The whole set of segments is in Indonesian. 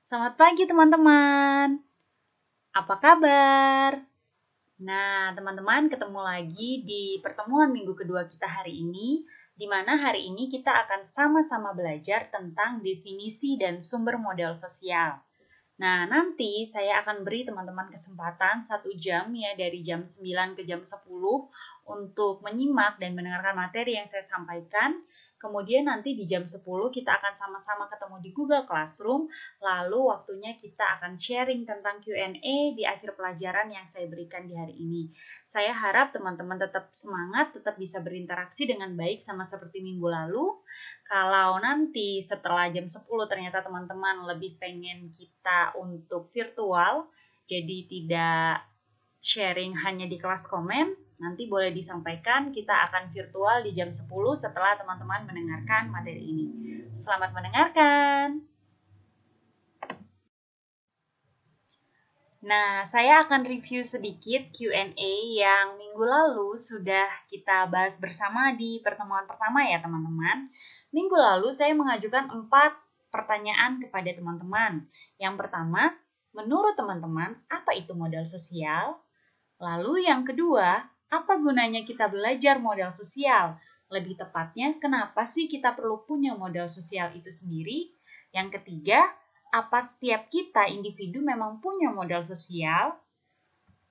Selamat pagi teman-teman. Apa kabar? Nah, teman-teman ketemu lagi di pertemuan minggu kedua kita hari ini, di mana hari ini kita akan sama-sama belajar tentang definisi dan sumber model sosial. Nah, nanti saya akan beri teman-teman kesempatan 1 jam ya, dari jam 9 ke jam 10 untuk menyimak dan mendengarkan materi yang saya sampaikan. Kemudian nanti di jam 10 kita akan sama-sama ketemu di Google Classroom, lalu waktunya kita akan sharing tentang Q&A di akhir pelajaran yang saya berikan di hari ini. Saya harap teman-teman tetap semangat, tetap bisa berinteraksi dengan baik sama seperti minggu lalu. Kalau nanti setelah jam 10 ternyata teman-teman lebih pengen kita untuk virtual, jadi tidak sharing hanya di kelas komen, nanti boleh disampaikan kita akan virtual di jam 10 setelah teman-teman mendengarkan materi ini. Selamat mendengarkan. Nah, saya akan review sedikit Q&A yang minggu lalu sudah kita bahas bersama di pertemuan pertama ya teman-teman. Minggu lalu saya mengajukan 4 pertanyaan kepada teman-teman. Yang pertama, menurut teman-teman, apa itu modal sosial? Lalu yang kedua, apa gunanya kita belajar modal sosial? Lebih tepatnya, kenapa sih kita perlu punya modal sosial itu sendiri? Yang ketiga, apa setiap kita individu memang punya modal sosial?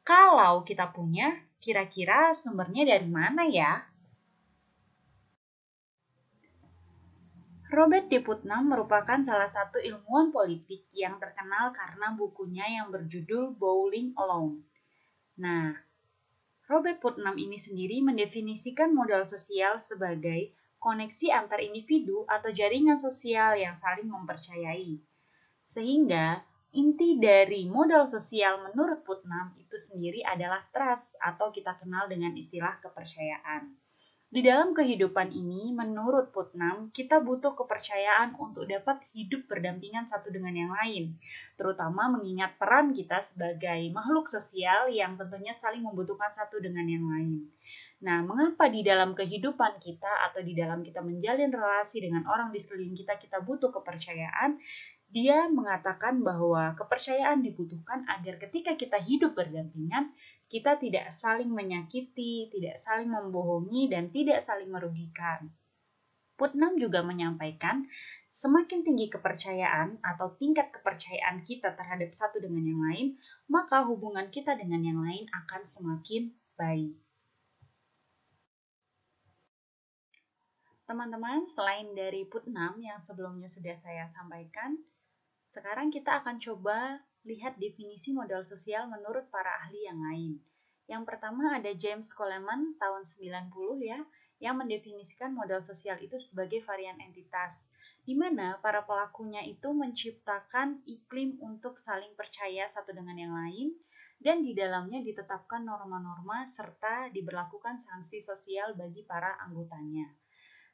Kalau kita punya, kira-kira sumbernya dari mana ya? Robert D. Putnam merupakan salah satu ilmuwan politik yang terkenal karena bukunya yang berjudul Bowling Alone. Nah, Robert Putnam ini sendiri mendefinisikan modal sosial sebagai koneksi antar individu atau jaringan sosial yang saling mempercayai. Sehingga inti dari modal sosial menurut Putnam itu sendiri adalah trust atau kita kenal dengan istilah kepercayaan. Di dalam kehidupan ini, menurut Putnam, kita butuh kepercayaan untuk dapat hidup berdampingan satu dengan yang lain, terutama mengingat peran kita sebagai makhluk sosial yang tentunya saling membutuhkan satu dengan yang lain. Nah, mengapa di dalam kehidupan kita atau di dalam kita menjalin relasi dengan orang di sekeliling kita, kita butuh kepercayaan? Dia mengatakan bahwa kepercayaan dibutuhkan agar ketika kita hidup berdampingan, kita tidak saling menyakiti, tidak saling membohongi, dan tidak saling merugikan. Putnam juga menyampaikan, semakin tinggi kepercayaan atau tingkat kepercayaan kita terhadap satu dengan yang lain, maka hubungan kita dengan yang lain akan semakin baik. Teman-teman, selain dari Putnam yang sebelumnya sudah saya sampaikan, sekarang kita akan coba lihat definisi modal sosial menurut para ahli yang lain. Yang pertama ada James Coleman tahun 90 ya, yang mendefinisikan modal sosial itu sebagai varian entitas, di mana para pelakunya itu menciptakan iklim untuk saling percaya satu dengan yang lain, dan di dalamnya ditetapkan norma-norma serta diberlakukan sanksi sosial bagi para anggotanya.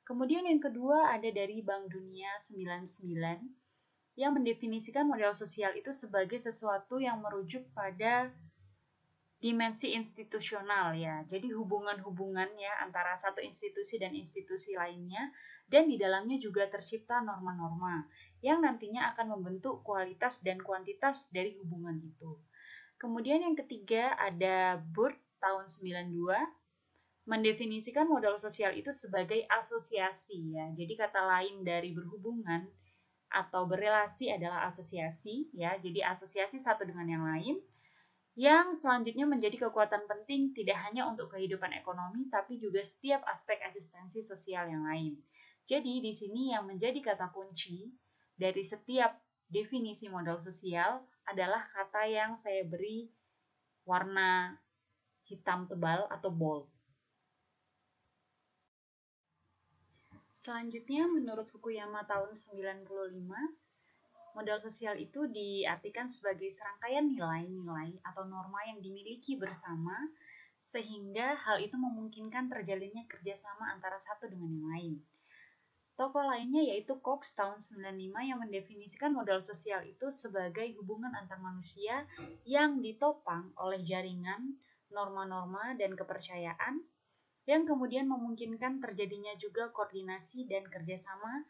Kemudian yang kedua ada dari Bank Dunia 99 yang mendefinisikan modal sosial itu sebagai sesuatu yang merujuk pada dimensi institusional ya. Jadi hubungan-hubungannya antara satu institusi dan institusi lainnya, dan di dalamnya juga tercipta norma-norma yang nantinya akan membentuk kualitas dan kuantitas dari hubungan itu. Kemudian yang ketiga ada Burt tahun 92 mendefinisikan modal sosial itu sebagai asosiasi ya. Jadi kata lain dari berhubungan atau berelasi adalah asosiasi ya. Jadi asosiasi satu dengan yang lain yang selanjutnya menjadi kekuatan penting tidak hanya untuk kehidupan ekonomi tapi juga setiap aspek eksistensi sosial yang lain. Jadi di sini yang menjadi kata kunci dari setiap definisi modal sosial adalah kata yang saya beri warna hitam tebal atau bold. Selanjutnya menurut Fukuyama tahun 95, modal sosial itu diartikan sebagai serangkaian nilai-nilai atau norma yang dimiliki bersama sehingga hal itu memungkinkan terjalinnya kerjasama antara satu dengan yang lain. Tokoh lainnya yaitu Cox tahun 95 yang mendefinisikan modal sosial itu sebagai hubungan antar manusia yang ditopang oleh jaringan, norma-norma, dan kepercayaan yang kemudian memungkinkan terjadinya juga koordinasi dan kerjasama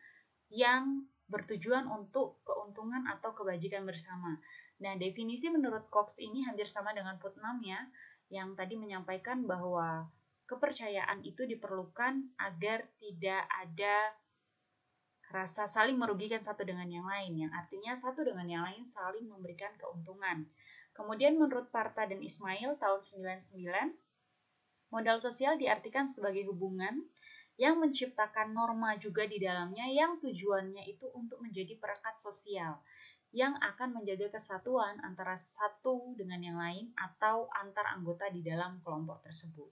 yang bertujuan untuk keuntungan keuntungan atau kebajikan bersama. Nah, definisi menurut Cox ini hampir sama dengan Putnam ya, yang tadi menyampaikan bahwa kepercayaan itu diperlukan agar tidak ada rasa saling merugikan satu dengan yang lain, yang artinya satu dengan yang lain saling memberikan keuntungan. Kemudian menurut Parta dan Ismail tahun 99, modal sosial diartikan sebagai hubungan yang menciptakan norma juga di dalamnya yang tujuannya itu untuk menjadi perekat sosial yang akan menjaga kesatuan antara satu dengan yang lain atau antar anggota di dalam kelompok tersebut.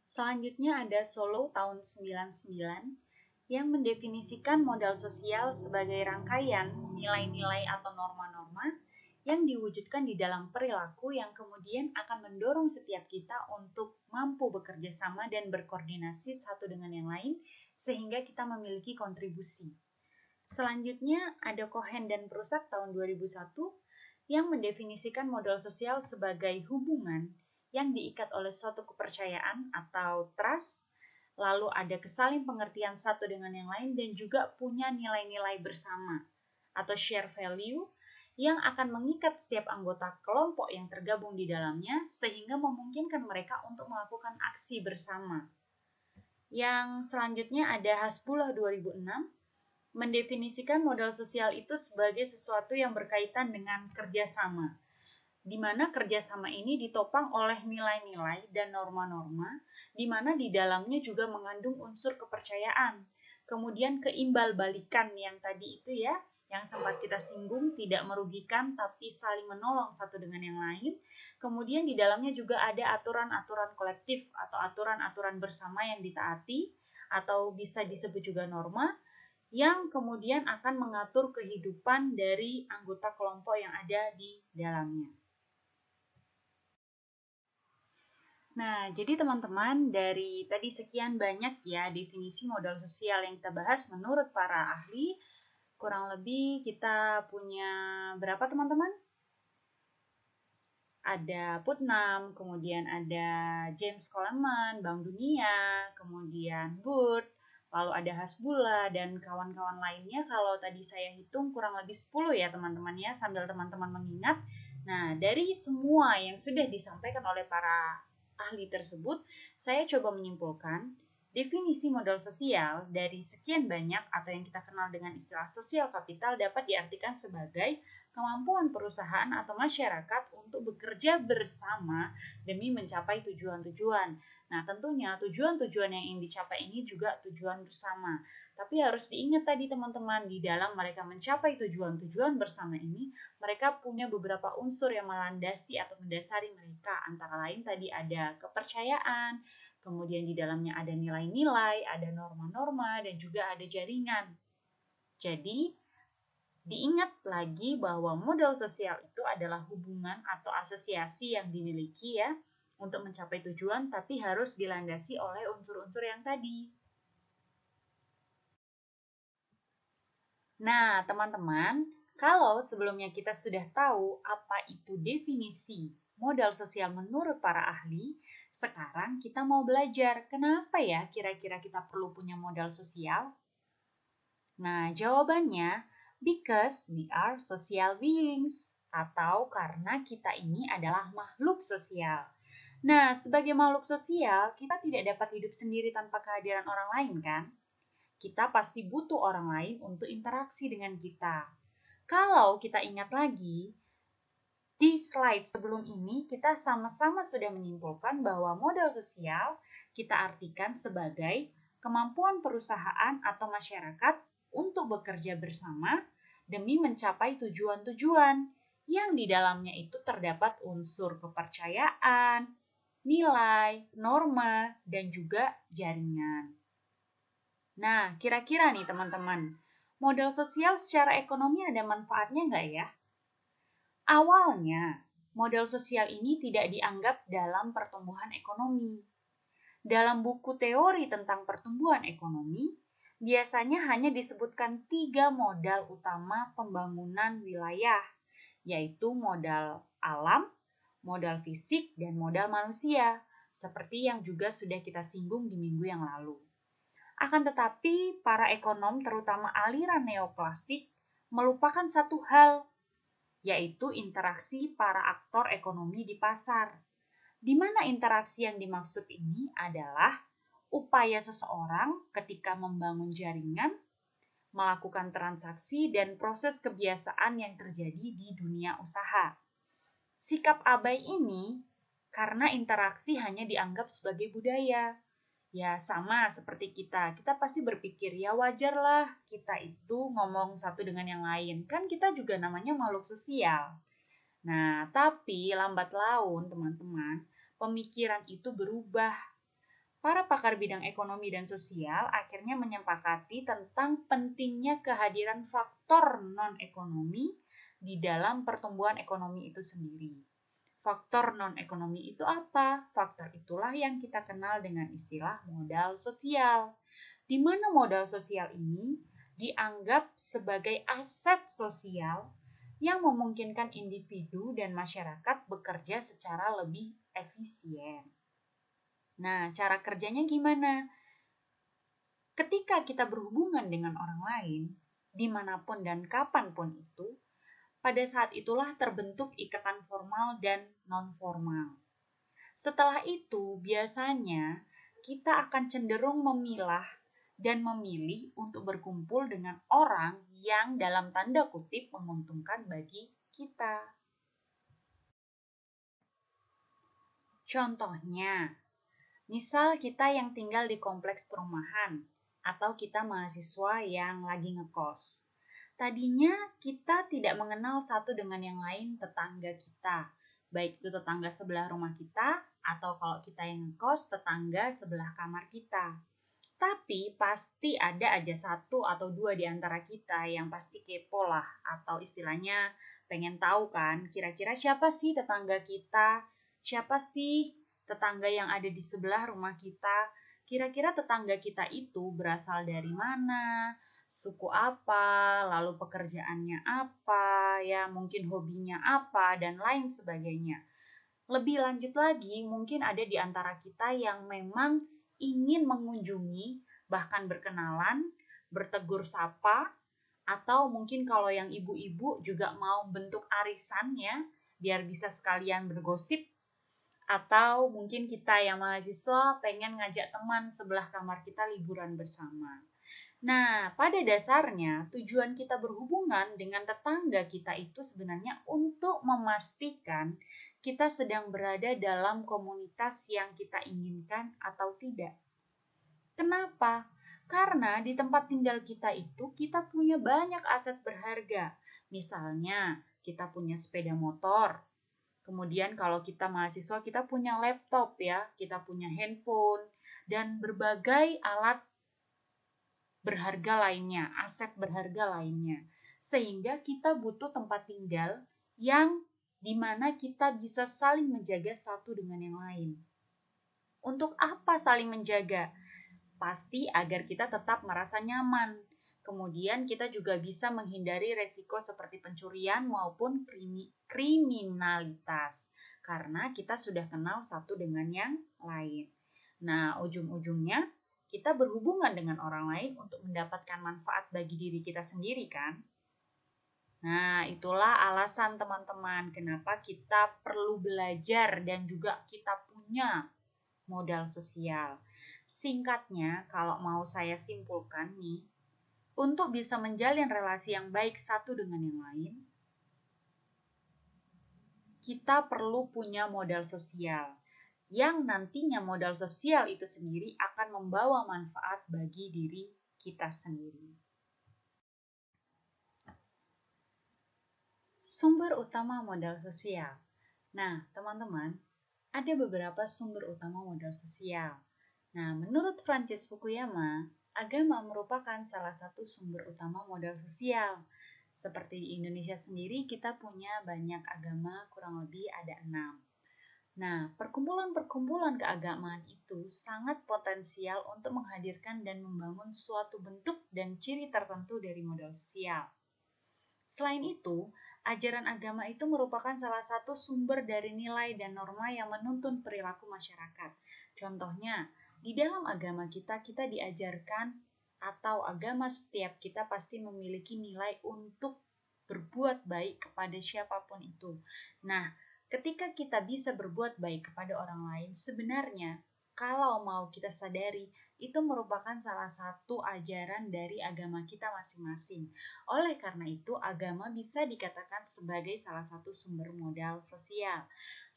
Selanjutnya ada Solow tahun 99 yang mendefinisikan modal sosial sebagai rangkaian nilai-nilai atau norma-norma yang diwujudkan di dalam perilaku yang kemudian akan mendorong setiap kita untuk mampu bekerja sama dan berkoordinasi satu dengan yang lain sehingga kita memiliki kontribusi. Selanjutnya ada Cohen dan Prusak tahun 2001 yang mendefinisikan modal sosial sebagai hubungan yang diikat oleh suatu kepercayaan atau trust, lalu ada kesaling pengertian satu dengan yang lain dan juga punya nilai-nilai bersama atau share value yang akan mengikat setiap anggota kelompok yang tergabung di dalamnya sehingga memungkinkan mereka untuk melakukan aksi bersama. Yang selanjutnya ada Hasbullah 2006 mendefinisikan modal sosial itu sebagai sesuatu yang berkaitan dengan kerjasama, di mana kerjasama ini ditopang oleh nilai-nilai dan norma-norma, di mana di dalamnya juga mengandung unsur kepercayaan. Kemudian keimbal-balikan yang tadi itu ya, yang sempat kita singgung, tidak merugikan tapi saling menolong satu dengan yang lain. Kemudian di dalamnya juga ada aturan-aturan kolektif atau aturan-aturan bersama yang ditaati, atau bisa disebut juga norma, yang kemudian akan mengatur kehidupan dari anggota kelompok yang ada di dalamnya. Nah, jadi teman-teman, dari tadi sekian banyak ya definisi modal sosial yang kita bahas menurut para ahli. Kurang lebih kita punya berapa teman-teman? Ada Putnam, kemudian ada James Coleman, Bank Dunia, kemudian Wood, lalu ada Hasbullah dan kawan-kawan lainnya. Kalau tadi saya hitung kurang lebih 10 ya teman-teman ya, sambil teman-teman mengingat. Nah, dari semua yang sudah disampaikan oleh para ahli tersebut, saya coba menyimpulkan definisi modal sosial dari sekian banyak atau yang kita kenal dengan istilah sosial kapital dapat diartikan sebagai kemampuan perusahaan atau masyarakat untuk bekerja bersama demi mencapai tujuan-tujuan. Nah, tentunya tujuan-tujuan yang ingin dicapai ini juga tujuan bersama. Tapi harus diingat tadi teman-teman, di dalam mereka mencapai tujuan-tujuan bersama ini, mereka punya beberapa unsur yang melandasi atau mendasari mereka. Antara lain tadi ada kepercayaan, kemudian di dalamnya ada nilai-nilai, ada norma-norma, dan juga ada jaringan. Jadi, diingat lagi bahwa modal sosial itu adalah hubungan atau asosiasi yang dimiliki ya untuk mencapai tujuan, tapi harus dilandasi oleh unsur-unsur yang tadi. Nah, teman-teman, kalau sebelumnya kita sudah tahu apa itu definisi modal sosial menurut para ahli, sekarang kita mau belajar kenapa ya kira-kira kita perlu punya modal sosial? Nah, jawabannya because we are social beings atau karena kita ini adalah makhluk sosial. Nah, sebagai makhluk sosial, kita tidak dapat hidup sendiri tanpa kehadiran orang lain kan? Kita pasti butuh orang lain untuk interaksi dengan kita. Kalau kita ingat lagi, di slide sebelum ini kita sama-sama sudah menyimpulkan bahwa modal sosial kita artikan sebagai kemampuan perusahaan atau masyarakat untuk bekerja bersama demi mencapai tujuan-tujuan yang di dalamnya itu terdapat unsur kepercayaan, nilai, norma, dan juga jaringan. Nah, kira-kira nih teman-teman, modal sosial secara ekonomi ada manfaatnya nggak ya? Awalnya, modal sosial ini tidak dianggap dalam pertumbuhan ekonomi. Dalam buku teori tentang pertumbuhan ekonomi, biasanya hanya disebutkan 3 modal utama pembangunan wilayah, yaitu modal alam, modal fisik, dan modal manusia, seperti yang juga sudah kita singgung di minggu yang lalu. Akan tetapi, para ekonom, terutama aliran neoklasik, melupakan satu hal, yaitu interaksi para aktor ekonomi di pasar. Di mana interaksi yang dimaksud ini adalah upaya seseorang ketika membangun jaringan, melakukan transaksi, dan proses kebiasaan yang terjadi di dunia usaha. Sikap abai ini karena interaksi hanya dianggap sebagai budaya. Ya sama seperti kita pasti berpikir ya wajarlah kita itu ngomong satu dengan yang lain. Kan kita juga namanya makhluk sosial. Nah, tapi lambat laun teman-teman, pemikiran itu berubah. Para pakar bidang ekonomi dan sosial akhirnya menyepakati tentang pentingnya kehadiran faktor non-ekonomi di dalam pertumbuhan ekonomi itu sendiri. Faktor non-ekonomi itu apa? Faktor itulah yang kita kenal dengan istilah modal sosial. Di mana modal sosial ini dianggap sebagai aset sosial yang memungkinkan individu dan masyarakat bekerja secara lebih efisien. Nah, cara kerjanya gimana? Ketika kita berhubungan dengan orang lain, dimanapun dan kapanpun itu, pada saat itulah terbentuk ikatan formal dan non-formal. Setelah itu, biasanya kita akan cenderung memilah dan memilih untuk berkumpul dengan orang yang dalam tanda kutip menguntungkan bagi kita. Contohnya, misal kita yang tinggal di kompleks perumahan atau kita mahasiswa yang lagi ngekos. Tadinya kita tidak mengenal satu dengan yang lain tetangga kita, baik itu tetangga sebelah rumah kita atau kalau kita yang ngekos tetangga sebelah kamar kita. Tapi pasti ada aja satu atau dua di antara kita yang pasti kepo lah, atau istilahnya pengen tahu kan kira-kira siapa sih tetangga kita, siapa sih tetangga yang ada di sebelah rumah kita. Kira-kira tetangga kita itu berasal dari mana, suku apa, lalu pekerjaannya apa, ya mungkin hobinya apa, dan lain sebagainya. Lebih lanjut lagi, mungkin ada di antara kita yang memang ingin mengunjungi, bahkan berkenalan, bertegur sapa, atau mungkin kalau yang ibu-ibu juga mau bentuk arisan ya, biar bisa sekalian bergosip. Atau mungkin kita yang mahasiswa pengen ngajak teman sebelah kamar kita liburan bersama. Nah, pada dasarnya tujuan kita berhubungan dengan tetangga kita itu sebenarnya untuk memastikan kita sedang berada dalam komunitas yang kita inginkan atau tidak. Kenapa? Karena di tempat tinggal kita itu kita punya banyak aset berharga. Misalnya, kita punya sepeda motor. Kemudian kalau kita mahasiswa, kita punya laptop ya, kita punya handphone, dan berbagai alat berharga lainnya, aset berharga lainnya. Sehingga kita butuh tempat tinggal yang dimana kita bisa saling menjaga satu dengan yang lain. Untuk apa saling menjaga? Pasti agar kita tetap merasa nyaman. Kemudian kita juga bisa menghindari resiko seperti pencurian maupun kriminalitas. Karena kita sudah kenal satu dengan yang lain. Nah, ujung-ujungnya kita berhubungan dengan orang lain untuk mendapatkan manfaat bagi diri kita sendiri kan? Nah, itulah alasan teman-teman kenapa kita perlu belajar dan juga kita punya modal sosial. Singkatnya, kalau mau saya simpulkan nih, untuk bisa menjalin relasi yang baik satu dengan yang lain, kita perlu punya modal sosial. Yang nantinya modal sosial itu sendiri akan membawa manfaat bagi diri kita sendiri. Sumber utama modal sosial. Nah, teman-teman, ada beberapa sumber utama modal sosial. Nah, menurut Francis Fukuyama, agama merupakan salah satu sumber utama modal sosial. Seperti di Indonesia sendiri, kita punya banyak agama, kurang lebih ada 6. Nah, perkumpulan-perkumpulan keagamaan itu sangat potensial untuk menghadirkan dan membangun suatu bentuk dan ciri tertentu dari modal sosial. Selain itu, ajaran agama itu merupakan salah satu sumber dari nilai dan norma yang menuntun perilaku masyarakat. Contohnya, Di dalam agama kita, kita diajarkan atau agama setiap kita pasti memiliki nilai untuk berbuat baik kepada siapapun itu. Nah, ketika kita bisa berbuat baik kepada orang lain, sebenarnya kalau mau kita sadari, itu merupakan salah satu ajaran dari agama kita masing-masing. Oleh karena itu, agama bisa dikatakan sebagai salah satu sumber modal sosial.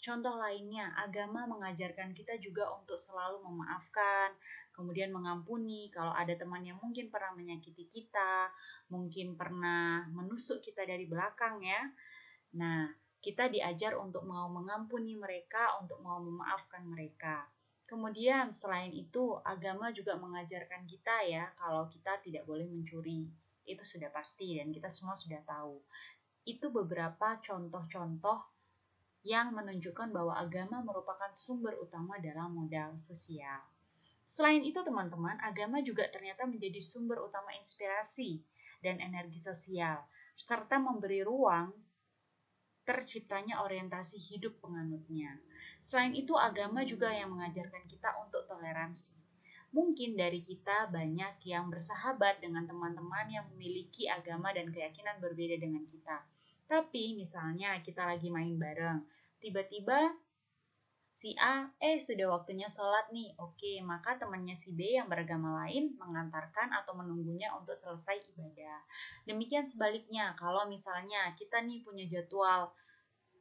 Contoh lainnya, agama mengajarkan kita juga untuk selalu memaafkan, kemudian mengampuni kalau ada teman yang mungkin pernah menyakiti kita, mungkin pernah menusuk kita dari belakang ya. Nah, kita diajar untuk mau mengampuni mereka, untuk mau memaafkan mereka. Kemudian selain itu, agama juga mengajarkan kita ya, kalau kita tidak boleh mencuri. Itu sudah pasti dan kita semua sudah tahu. Itu beberapa contoh-contoh yang menunjukkan bahwa agama merupakan sumber utama dalam modal sosial. Selain itu teman-teman, agama juga ternyata menjadi sumber utama inspirasi dan energi sosial, serta memberi ruang terciptanya orientasi hidup penganutnya. Selain itu, agama juga yang mengajarkan kita untuk toleransi. Mungkin dari kita banyak yang bersahabat dengan teman-teman yang memiliki agama dan keyakinan berbeda dengan kita. Tapi misalnya kita lagi main bareng, tiba-tiba si A, sudah waktunya sholat nih. Oke, maka temannya si B yang beragama lain mengantarkan atau menunggunya untuk selesai ibadah. Demikian sebaliknya, kalau misalnya kita nih punya jadwal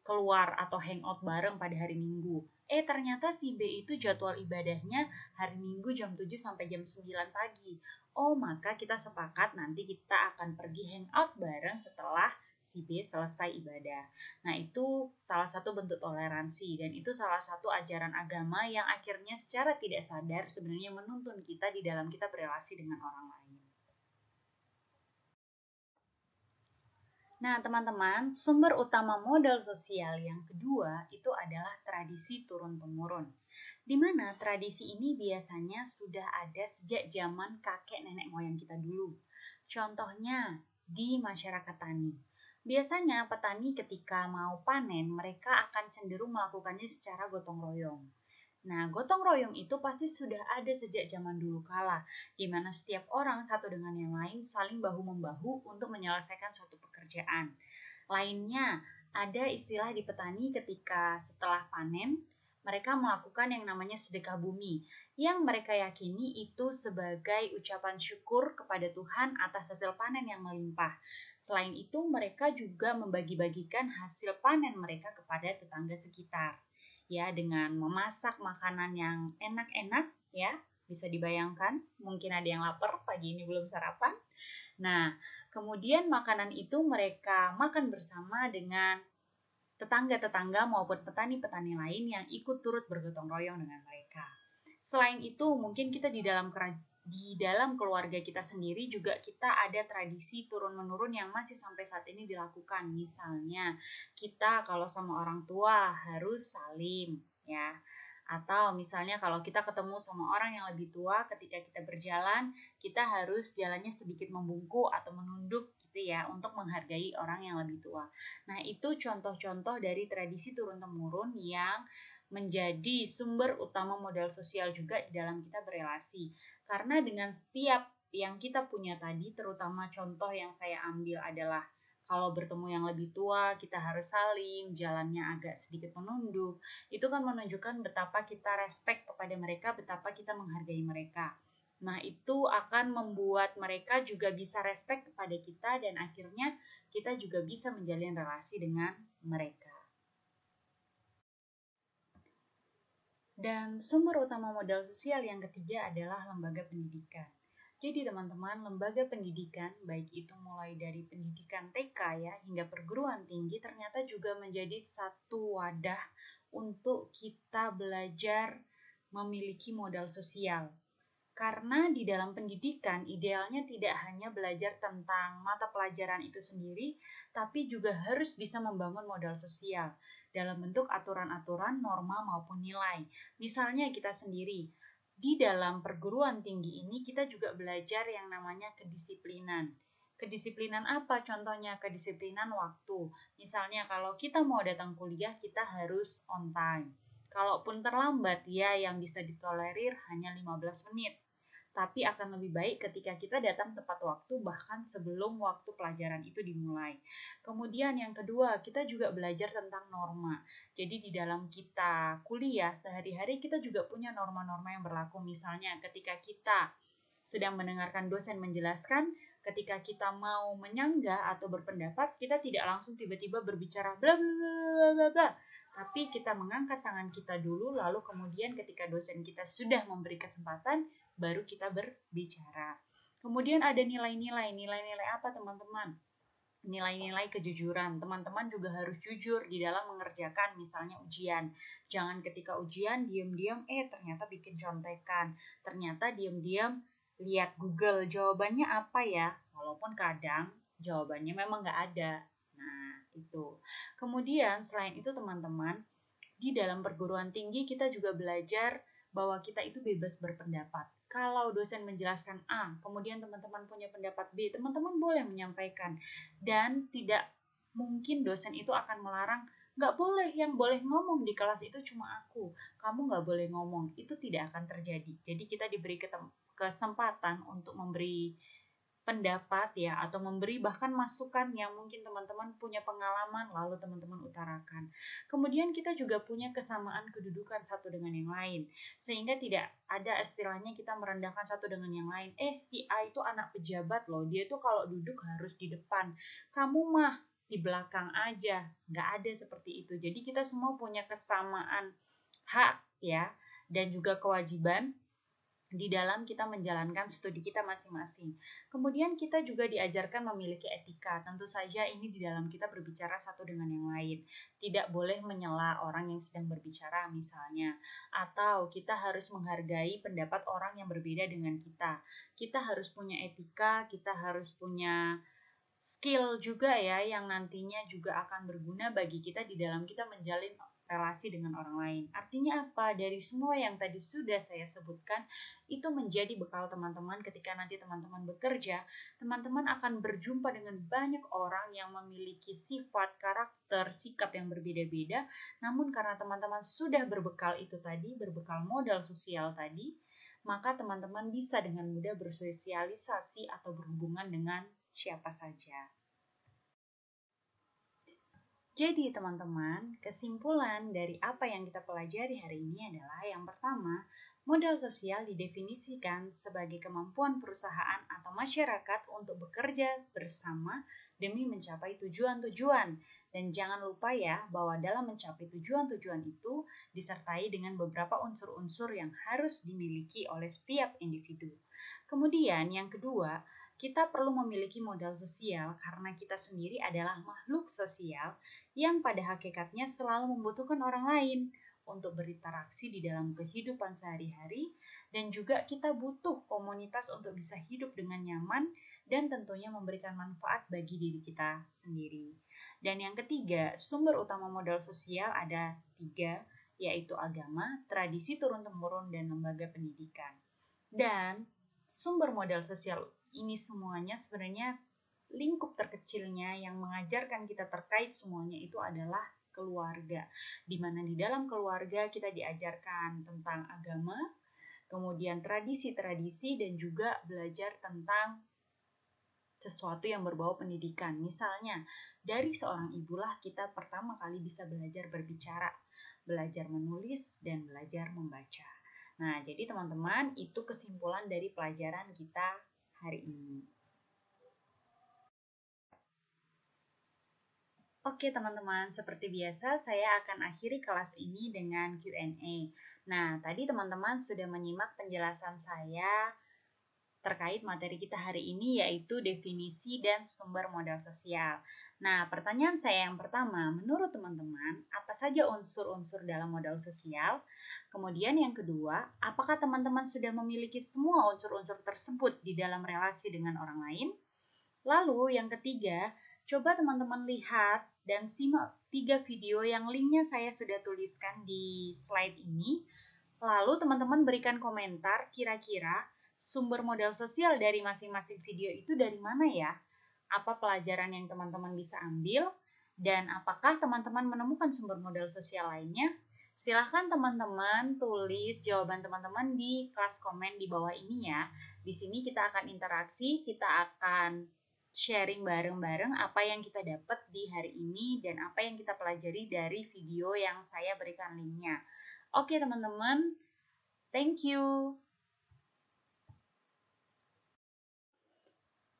keluar atau hangout bareng pada hari Minggu. Ternyata si B itu jadwal ibadahnya hari Minggu jam 7 sampai jam 9 pagi. Oh, maka kita sepakat nanti kita akan pergi hangout bareng setelah si B selesai ibadah. Nah, itu salah satu bentuk toleransi dan itu salah satu ajaran agama yang akhirnya secara tidak sadar sebenarnya menuntun kita di dalam kita berrelasi dengan orang lain. Nah, teman-teman, sumber utama modal sosial yang kedua itu adalah tradisi turun-temurun. Di mana tradisi ini biasanya sudah ada sejak zaman kakek nenek moyang kita dulu. Contohnya di masyarakat tani. Biasanya petani ketika mau panen, mereka akan cenderung melakukannya secara gotong royong. Nah, gotong royong itu pasti sudah ada sejak zaman dulu kala, di mana setiap orang satu dengan yang lain saling bahu-membahu untuk menyelesaikan suatu pekerjaan. Lainnya, ada istilah di petani ketika setelah panen, mereka melakukan yang namanya sedekah bumi, yang mereka yakini itu sebagai ucapan syukur kepada Tuhan atas hasil panen yang melimpah. Selain itu, mereka juga membagi-bagikan hasil panen mereka kepada tetangga sekitar ya dengan memasak makanan yang enak-enak ya. Bisa dibayangkan, mungkin ada yang lapar pagi ini belum sarapan. Nah, kemudian makanan itu mereka makan bersama dengan tetangga-tetangga maupun petani-petani lain yang ikut turut bergotong royong dengan mereka. Selain itu, mungkin kita di dalam keluarga kita sendiri juga kita ada tradisi turun-menurun yang masih sampai saat ini dilakukan. Misalnya, kita kalau sama orang tua harus salim, ya. Atau misalnya kalau kita ketemu sama orang yang lebih tua ketika kita berjalan, kita harus jalannya sedikit membungkuk atau menunduk gitu ya untuk menghargai orang yang lebih tua. Nah, itu contoh-contoh dari tradisi turun-temurun yang menjadi sumber utama modal sosial juga di dalam kita berelasi. Karena dengan setiap yang kita punya tadi, terutama contoh yang saya ambil adalah kalau bertemu yang lebih tua, kita harus salim, jalannya agak sedikit menunduk. Itu kan menunjukkan betapa kita respect kepada mereka, betapa kita menghargai mereka. Nah, itu akan membuat mereka juga bisa respect kepada kita dan akhirnya kita juga bisa menjalin relasi dengan mereka. Dan sumber utama modal sosial yang ketiga adalah lembaga pendidikan. Jadi teman-teman, lembaga pendidikan, baik itu mulai dari pendidikan TK ya, hingga perguruan tinggi, ternyata juga menjadi satu wadah untuk kita belajar memiliki modal sosial. Karena di dalam pendidikan, idealnya tidak hanya belajar tentang mata pelajaran itu sendiri, tapi juga harus bisa membangun modal sosial dalam bentuk aturan-aturan, norma maupun nilai. Misalnya kita sendiri, di dalam perguruan tinggi ini kita juga belajar yang namanya kedisiplinan. Kedisiplinan apa? Contohnya kedisiplinan waktu. Misalnya kalau kita mau datang kuliah, kita harus on time. Kalaupun terlambat, ya yang bisa ditolerir hanya 15 menit. Tapi akan lebih baik ketika kita datang tepat waktu bahkan sebelum waktu pelajaran itu dimulai. Kemudian yang kedua, kita juga belajar tentang norma. Jadi di dalam kita kuliah sehari-hari kita juga punya norma-norma yang berlaku. Misalnya ketika kita sedang mendengarkan dosen menjelaskan, ketika kita mau menyanggah atau berpendapat, kita tidak langsung tiba-tiba berbicara bla bla bla bla bla, tapi kita mengangkat tangan kita dulu, lalu kemudian ketika dosen kita sudah memberi kesempatan, baru kita berbicara. Kemudian ada nilai-nilai. Nilai-nilai apa, teman-teman? Nilai-nilai kejujuran. Teman-teman juga harus jujur di dalam mengerjakan misalnya ujian. Jangan ketika ujian diam-diam ternyata bikin contekan. Ternyata diam-diam lihat Google jawabannya apa ya. Walaupun kadang jawabannya memang nggak ada. Nah, itu. Kemudian selain itu teman-teman, di dalam perguruan tinggi kita juga belajar bahwa kita itu bebas berpendapat. Kalau dosen menjelaskan A, kemudian teman-teman punya pendapat B, teman-teman boleh menyampaikan. Dan tidak mungkin dosen itu akan melarang, nggak boleh, yang boleh ngomong di kelas itu cuma aku, kamu nggak boleh ngomong. Itu tidak akan terjadi. Jadi kita diberi kesempatan untuk memberi pendapat ya, atau memberi bahkan masukan yang mungkin teman-teman punya pengalaman lalu teman-teman utarakan. Kemudian kita juga punya kesamaan kedudukan satu dengan yang lain, sehingga tidak ada istilahnya kita merendahkan satu dengan yang lain. Si A itu anak pejabat loh, dia tuh kalau duduk harus di depan, kamu mah di belakang aja. Nggak ada seperti itu. Jadi kita semua punya kesamaan hak ya, dan juga kewajiban di dalam kita menjalankan studi kita masing-masing. Kemudian kita juga diajarkan memiliki etika. Tentu saja ini di dalam kita berbicara satu dengan yang lain. Tidak boleh menyela orang yang sedang berbicara misalnya. Atau kita harus menghargai pendapat orang yang berbeda dengan kita. Kita harus punya etika, kita harus punya skill juga ya yang nantinya juga akan berguna bagi kita di dalam kita menjalin relasi dengan orang lain. Artinya apa? Dari semua yang tadi sudah saya sebutkan, itu menjadi bekal teman-teman ketika nanti teman-teman bekerja, teman-teman akan berjumpa dengan banyak orang yang memiliki sifat, karakter, sikap yang berbeda-beda, namun karena teman-teman sudah berbekal itu tadi, berbekal modal sosial tadi, maka teman-teman bisa dengan mudah bersosialisasi atau berhubungan dengan siapa saja. Jadi teman-teman, kesimpulan dari apa yang kita pelajari hari ini adalah yang pertama, modal sosial didefinisikan sebagai kemampuan perusahaan atau masyarakat untuk bekerja bersama demi mencapai tujuan-tujuan. Dan jangan lupa ya bahwa dalam mencapai tujuan-tujuan itu disertai dengan beberapa unsur-unsur yang harus dimiliki oleh setiap individu. Kemudian yang kedua, kita perlu memiliki modal sosial karena kita sendiri adalah makhluk sosial yang pada hakikatnya selalu membutuhkan orang lain untuk berinteraksi di dalam kehidupan sehari-hari, dan juga kita butuh komunitas untuk bisa hidup dengan nyaman dan tentunya memberikan manfaat bagi diri kita sendiri. Dan yang ketiga, sumber utama modal sosial ada 3, yaitu agama, tradisi turun-temurun, dan lembaga pendidikan. Dan sumber modal sosial ini semuanya sebenarnya lingkup terkecilnya yang mengajarkan kita terkait semuanya itu adalah keluarga. Di mana di dalam keluarga kita diajarkan tentang agama, kemudian tradisi-tradisi, dan juga belajar tentang sesuatu yang berbau pendidikan. Misalnya, dari seorang ibulah kita pertama kali bisa belajar berbicara, belajar menulis, dan belajar membaca. Nah, jadi teman-teman, itu kesimpulan dari pelajaran kita hari ini. Oke teman-teman, seperti biasa saya akan akhiri kelas ini dengan Q&A. Nah, tadi teman-teman sudah menyimak penjelasan saya terkait materi kita hari ini, yaitu definisi dan sumber modal sosial. Nah, pertanyaan saya yang pertama, menurut teman-teman, apa saja unsur-unsur dalam modal sosial? Kemudian yang kedua, apakah teman-teman sudah memiliki semua unsur-unsur tersebut di dalam relasi dengan orang lain? Lalu yang ketiga, coba teman-teman lihat dan simak 3 video yang linknya saya sudah tuliskan di slide ini. Lalu teman-teman berikan komentar kira-kira sumber modal sosial dari masing-masing video itu dari mana ya? Apa pelajaran yang teman-teman bisa ambil? Dan apakah teman-teman menemukan sumber modal sosial lainnya? Silahkan teman-teman tulis jawaban teman-teman di kelas komen di bawah ini ya. Di sini kita akan interaksi, kita akan sharing bareng-bareng apa yang kita dapat di hari ini dan apa yang kita pelajari dari video yang saya berikan linknya. Oke teman-teman, thank you.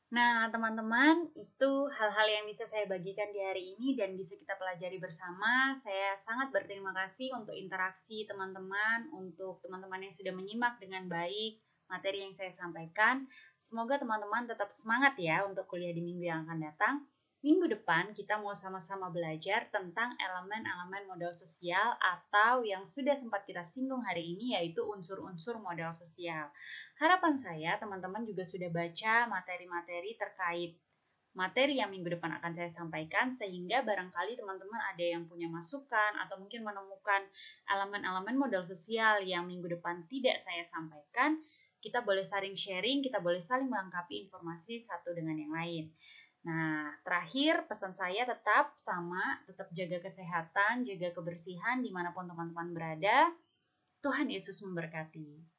Nah, teman-teman, itu hal-hal yang bisa saya bagikan di hari ini dan bisa kita pelajari bersama. Saya sangat berterima kasih untuk interaksi teman-teman, untuk teman-teman yang sudah menyimak dengan baik materi yang saya sampaikan. Semoga teman-teman tetap semangat ya untuk kuliah di minggu yang akan datang. Minggu depan kita mau sama-sama belajar tentang elemen-elemen modal sosial atau yang sudah sempat kita singgung hari ini yaitu unsur-unsur modal sosial. Harapan saya teman-teman juga sudah baca materi-materi terkait materi yang minggu depan akan saya sampaikan sehingga barangkali teman-teman ada yang punya masukan atau mungkin menemukan elemen-elemen modal sosial yang minggu depan tidak saya sampaikan, kita boleh saling sharing, kita boleh saling melengkapi informasi satu dengan yang lain. Nah, terakhir pesan saya tetap sama, tetap jaga kesehatan, jaga kebersihan dimanapun teman-teman berada. Tuhan Yesus memberkati.